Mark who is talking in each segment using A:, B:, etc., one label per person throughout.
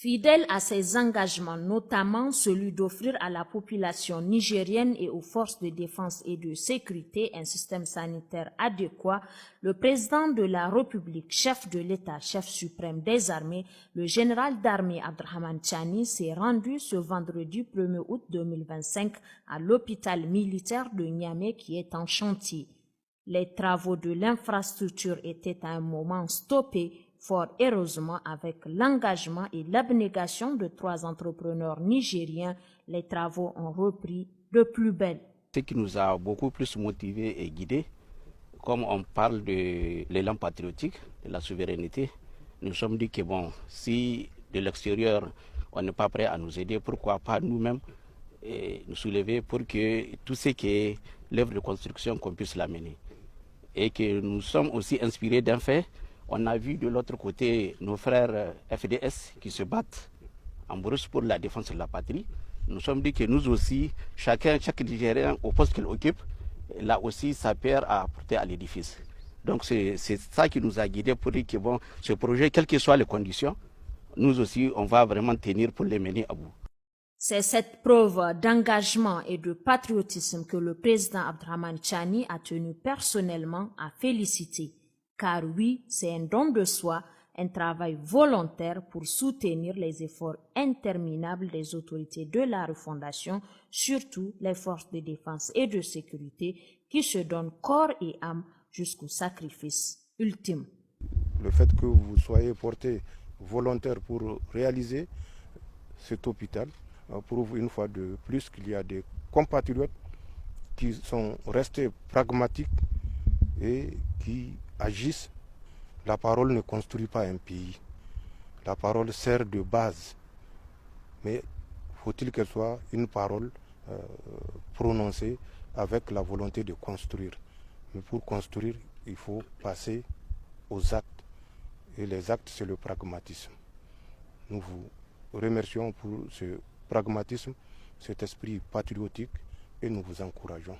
A: Fidèle à ses engagements, notamment celui d'offrir à la population nigérienne et aux forces de défense et de sécurité un système sanitaire adéquat, le président de la République, chef de l'État, chef suprême des armées, le général d'armée Abdrahmane Tchani s'est rendu ce vendredi 1er août 2025 à l'hôpital militaire de Niamey qui est en chantier. Les travaux de l'infrastructure étaient à un moment stoppés, fort heureusement avec l'engagement et l'abnégation de 3 entrepreneurs nigériens. Les travaux ont repris de plus belle.
B: Ce qui nous a beaucoup plus motivés et guidés, comme on parle de l'élan patriotique, de la souveraineté, nous nous sommes dit que bon, si de l'extérieur on n'est pas prêt à nous aider, pourquoi pas nous-mêmes nous soulever pour que tout ce qui est l'œuvre de construction, qu'on puisse l'amener. Et que nous sommes aussi inspirés d'un fait. On a vu de l'autre côté nos frères FDS qui se battent en brousse pour la défense de la patrie. Nous sommes dit que nous aussi, chaque Nigérien au poste qu'il occupe, là aussi sa pierre à apporter à l'édifice. Donc c'est ça qui nous a guidés pour dire que bon, ce projet, quelles que soient les conditions, nous aussi on va vraiment tenir pour les mener à bout.
A: C'est cette preuve d'engagement et de patriotisme que le président Abdrahmane Tchani a tenu personnellement à féliciter. Car oui, c'est un don de soi, un travail volontaire pour soutenir les efforts interminables des autorités de la refondation, surtout les forces de défense et de sécurité qui se donnent corps et âme jusqu'au sacrifice ultime.
C: Le fait que vous soyez porté volontaire pour réaliser cet hôpital prouve une fois de plus qu'il y a des compatriotes qui sont restés pragmatiques et qui agissent. La parole ne construit pas un pays. La parole sert de base. Mais faut-il qu'elle soit une parole prononcée avec la volonté de construire. Mais pour construire, il faut passer aux actes. Et les actes, c'est le pragmatisme. Nous vous remercions pour ce pragmatisme, cet esprit patriotique, et nous vous encourageons.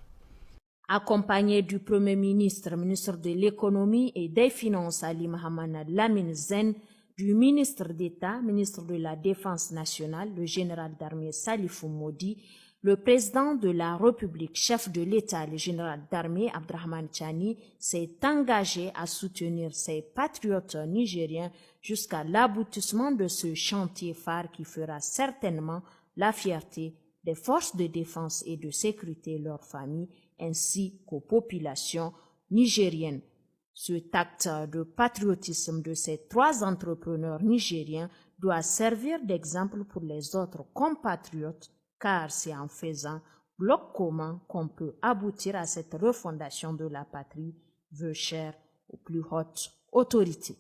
A: Accompagné du Premier ministre, ministre de l'Économie et des Finances Ali Mohamed Lamine Zen, du ministre d'État, ministre de la Défense nationale, le général d'armée Salifou Modi, le président de la République, chef de l'État, le général d'armée Abdrahmane Tchani, s'est engagé à soutenir ses patriotes nigériens jusqu'à l'aboutissement de ce chantier phare qui fera certainement la fierté des forces de défense et de sécurité, leurs familles, ainsi qu'aux populations nigériennes. Cet acte de patriotisme de ces 3 entrepreneurs nigériens doit servir d'exemple pour les autres compatriotes, car c'est en faisant bloc commun qu'on peut aboutir à cette refondation de la patrie, veut cher aux plus hautes autorités.